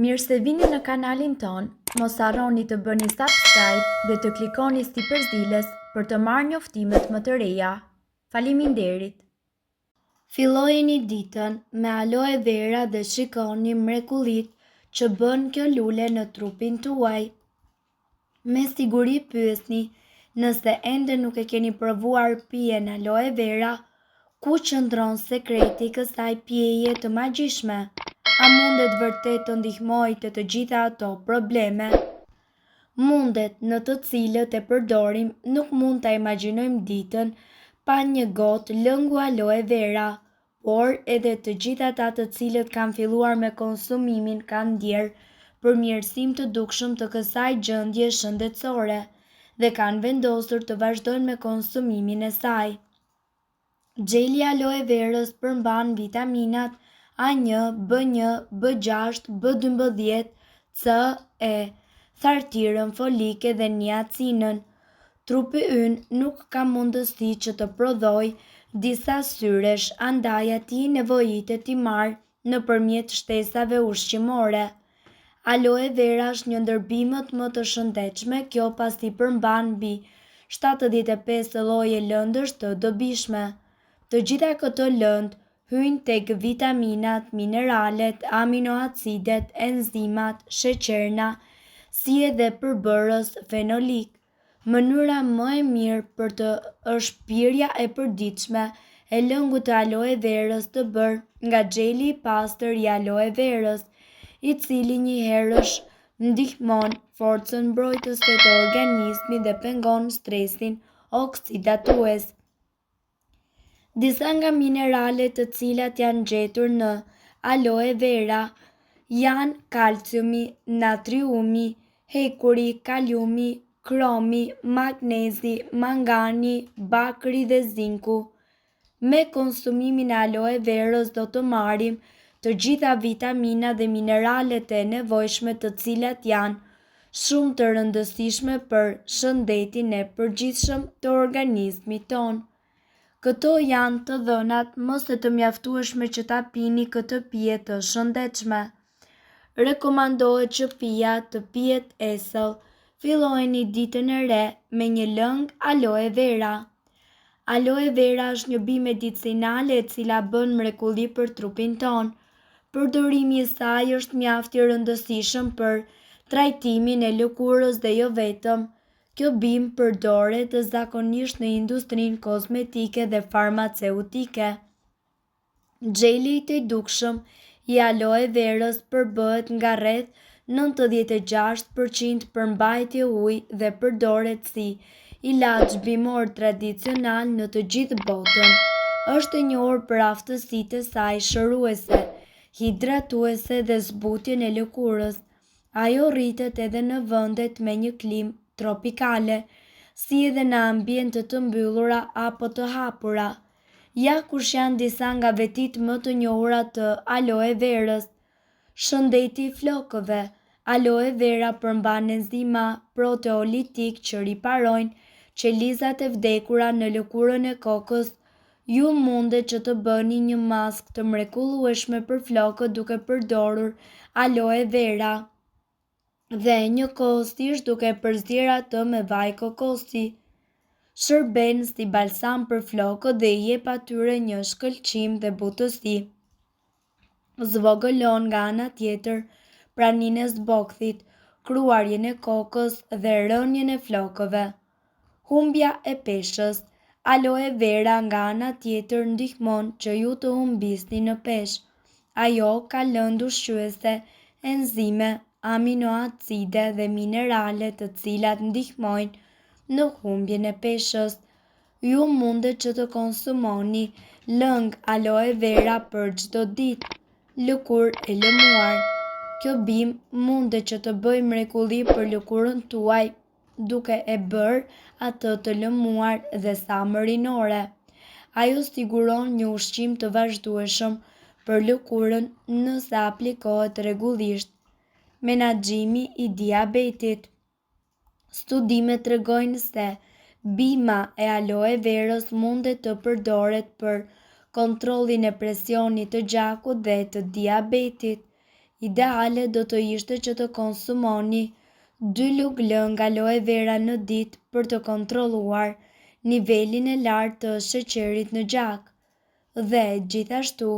Mirë se vini në kanalin ton, mos harroni të bëni subscribe dhe të klikoni si përzilës për të marrë njoftimet më të reja. Faleminderit! Fillojeni ditën me aloe vera dhe shikoni mrekullitë që bën kjo lule në trupin tuaj. Me siguri pyesni nëse ende nuk e keni provuar pijen aloe vera, ku qëndron sekreti kësaj pijeje të magjishme? A mundet vërtet të ndihmojë të gjitha ato probleme? Mundet në të cilët e përdorim nuk mund ta imagjinojmë ditën pa një gotë lëngu aloe vera, por edhe të gjithë ata të cilët kanë filluar me konsumimin kanë ndjerë përmirësim të dukshëm të kësaj gjendje shëndetësore dhe kanë vendosur të vazhdojnë me konsumimin e saj. Gjeli aloe verës përmban vitaminat A1, B1, B6, B12, C, E, thartirën folike dhe niacinën. Trupi ynë nuk ka mundësi që të prodhojë disa syresh, andaj ati nevojitet t'i marrë nëpërmjet shtesave ushqimore. Aloe vera është një ndër bimët më të shëndetshme, kjo pasi përmban mbi 75 lloje lëndësh të dobishme. Të gjitha këto lëndë hyjnë tek vitaminat, mineralet, aminoacidet, enzimat, sheqerna, si edhe përbërës fenolik. Mënyra më e mirë për të është pirja e përditshme e lëngut të aloe verës të bërë nga gjeli i pastër i aloe verës, i cili njëherësh ndihmon forcën mbrojtëse të organizmit dhe pengon stresin oksidatues. Disa nga mineralet të cilat janë gjetur në aloe vera janë kalciumi, natriumi, hekuri, kaliumi, kromi, magnezi, mangani, bakri dhe zinku. Me konsumimin e aloe verës do të marrim të gjitha vitamina dhe mineralet e nevojshme të cilat janë shumë të rëndësishme për shëndetin e përgjithshëm të organizmit tonë. Këto janë të dhënat mos e të mjaftueshme që ta pini këtë pije të shëndetshme. Rekomandohet që pija të pihet esëll. Fillojeni ditën e re me një lëng aloe vera. Aloe vera është një bimë medicinale e cila bën mrekulli për trupin ton. Përdorimi i saj është mjaft i rëndësishëm për trajtimin e lëkurës dhe jo vetëm. Kjo bimë përdoret zakonisht në industrinë kozmetike dhe farmaceutike. Gjeli i tedukshëm i aloe verës përbëhet nga rreth 96% përmbajtje ujë dhe përdoret si ilaç bimor tradicional në të gjithë botën. Është e njohur për aftësitë e saj shëruese, hidratuese dhe zbutjen e lëkurës. Ajo rritet edhe në vendet me një klimë tropikale, si edhe në ambiente të mbyllura apo të hapura. Ja kush janë disa nga vetit më të njohura të aloe verës. Shëndeti i flokëve. Aloe vera përmban enzima proteolitik që riparojnë qelizat e vdekura në lëkurën e kokës. Ju mundet që të bëni një maskë të mrekullueshme për flokët duke përdorur aloe vera dhe një kohësisht duke përzier atë me vaj kokosi. Shërben si balsam për flokët dhe i jep atyre një shkëlqim dhe butësi. Zvogëlon nga ana tjetër praninë e zbokthit, kruarjen e kokës dhe rënjen e flokëve. Humbja e peshës. Aloe vera nga ana tjetër ndihmon që ju të humbisni në peshë. Ajo ka lëndë ushqyese, enzime, aminoacide dhe minerale të cilat ndihmojnë në humbjen e peshës. Ju mundet që të konsumoni lëng aloe vera për çdo ditë. Lëkurë e lëmuar. Kjo bimë mundet që të bëjë mrekulli për lëkurën tuaj duke e bërë atë të lëmuar dhe sa më rinore. Ajo siguron një ushqim të vazhdueshëm për lëkurën nëse aplikohet rregullisht. Menaxhimi i diabetit. Studimet tregojnë se bima e aloe verës mundet të përdoret për kontrollin e presionit të gjakut dhe të diabetit. Ideale do të ishte që të konsumoni 2 lugë nga aloe vera në ditë për të kontrolluar nivelin e lartë të sheqerit në gjak. Dhe gjithashtu,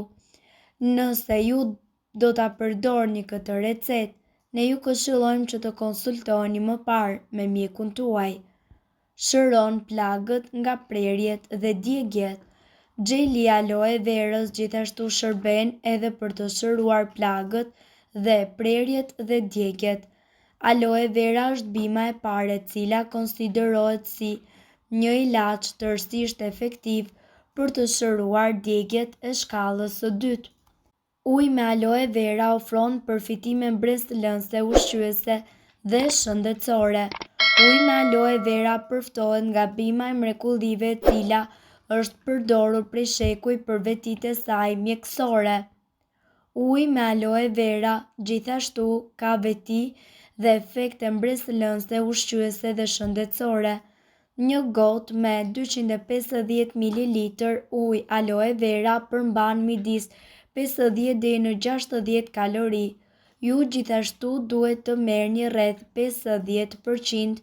nëse ju do ta përdorni këtë recetë, ne ju këshillojmë që të konsultoni më parë me mjekun tuaj. Shëron plagët nga prerjet dhe djegjet. Gjeli i aloe verës gjithashtu shërben edhe për të shëruar plagët dhe prerjet dhe djegjet. Aloe vera është bima e parë e cila konsiderohet si një ilaç tërësisht efektiv për të shëruar djegjet e shkallës së dytë. Uji me aloe vera ofron përfitime mbretërëse, ushqyese dhe shëndetësore. Uji me aloe vera përftohet nga bima e mrekullive e cila është përdorur prej shekuj për vetitë e saj mjekësore. Uji me aloe vera gjithashtu ka veti dhe efekte mbretërëse, ushqyese dhe shëndetësore. Një gotë me 250 ml ujë aloe vera përmban midis 50 deri në 60 kalori. Ju gjithashtu duhet të merrni rreth 50%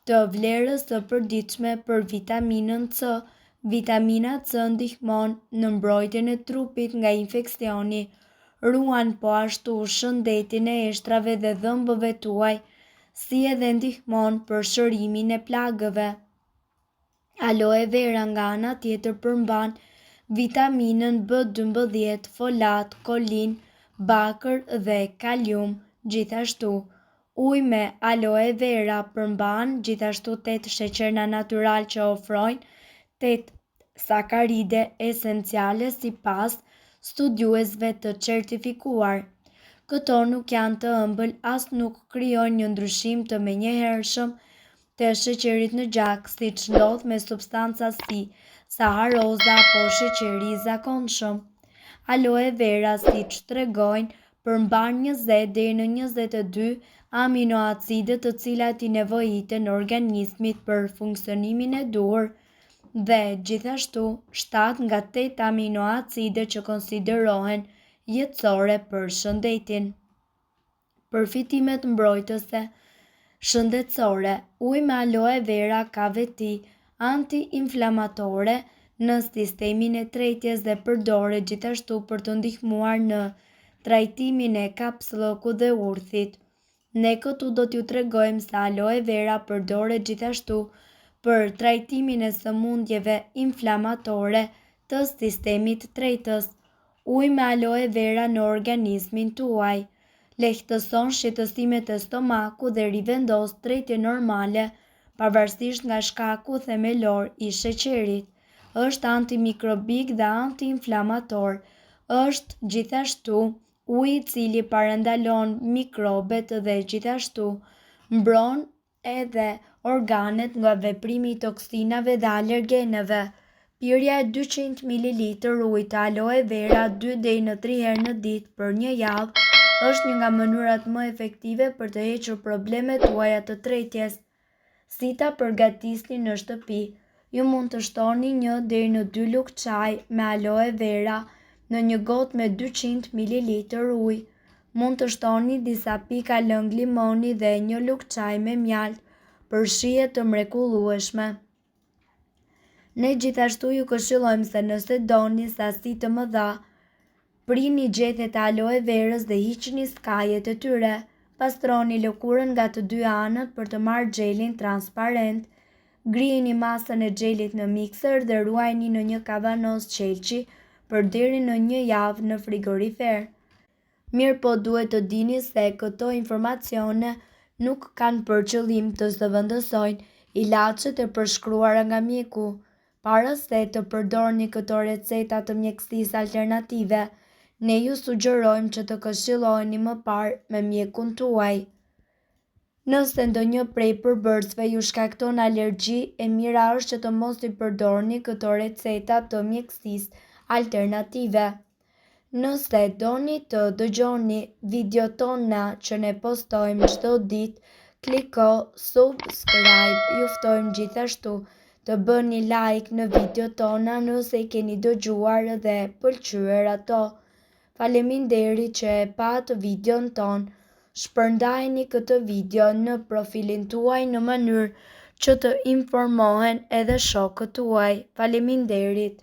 të vlerës së përditshme për vitaminën C. Vitamina C ndihmon në mbrojtjen e trupit nga infeksioni, ruan po ashtu shëndetin e eshtrave dhe dhëmbëve tuaj, si edhe ndihmon për shërimin e plagëve. Aloe vera nga ana tjetër përmban vitaminën B12, folat, kolin, bakër dhe kalium. Gjithashtu, uji me aloe vera përmban gjithashtu 8 sheqerna natyral që ofrojnë 8 sakaride esenciale sipas studiuesve të certifikuar. Këto nuk janë të ëmbël as nuk krijojnë një ndryshim të menjëhershëm të sheqerit në gjak, siç ndodh me substanca si saharoza apo sheqeri i zakonshëm. Aloe vera, siç tregojnë, përmban 20 deri në 22 aminoacide të cilat i nevojiten organizmit për funksionimin e duhur dhe gjithashtu 7 nga 8 aminoacide që konsiderohen jetësore për shëndetin. Përfitimet mbrojtëse shëndetësore. Uji me aloe vera ka veti anti-inflamatore në sistemin e tretjes dhe përdoret gjithashtu për të ndihmuar në trajtimin e kapsllokut dhe urthit. Ne këtu do t'ju tregojmë se aloe vera përdoret gjithashtu për trajtimin e sëmundjeve inflamatore të sistemit tretës. Uji me aloe vera në organizmin tuaj lehtëson shqetësimet e stomakut dhe rivendos tretje normale pavarësisht nga shkaku themelor i sheqerit. Është antimikrobik dhe antiinflamator. Është gjithashtu uji i cili parandalon mikrobet dhe gjithashtu mbron edhe organet nga veprimi i toksinave dhe alergeneve. Pirja e 200 ml ujë të aloe vera 2 deri në 3 herë në ditë për një javë është një nga mënyrat më efektive për të hequr problemet tuaja të tretjes. Si ta përgatisni në shtëpi? Ju mund të shtoni 1 deri në 2 lugë çaj me aloe vera në një gotë me 200 ml ujë. Mund të shtoni disa pika lëng limoni dhe 1 lugë çaj me mjaltë për shije të mrekullueshme. Ne gjithashtu ju këshillojmë se nëse doni sasi të mëdha, prini gjethet e aloe verës dhe hiqni skajet e tyre. Pastroni lëkurën nga të dy anët për të marrë gjelin transparent. Grijini masën e gjelit në mikser dhe ruajini në një kavanos qelçi për deri në 1 javë në frigorifer. Mirë po duhet të dini se këto informacione nuk kanë për qëllim të zëvendësojnë ilaçet e përshkruara nga mjeku. Para se të përdorni këto receta të mjekësisë alternative, ne ju sugjerojmë që të këshilloheni më parë me mjekun tuaj. Nëse ndonjë prej përbërësve ju shkakton alergji, e mira është që të mos i përdorni këto receta të mjekësisë alternative. Nëse doni të dëgjoni video tona që ne postojmë çdo ditë, kliko subscribe. Ju ftojmë gjithashtu të bëni like në video tona nëse i keni dëgjuar dhe pëlqyer ato. Faleminderit që e patë videon ton. Shpërndajeni këtë video në profilin tuaj në mënyrë që të informohen edhe shokët tuaj. Faleminderit.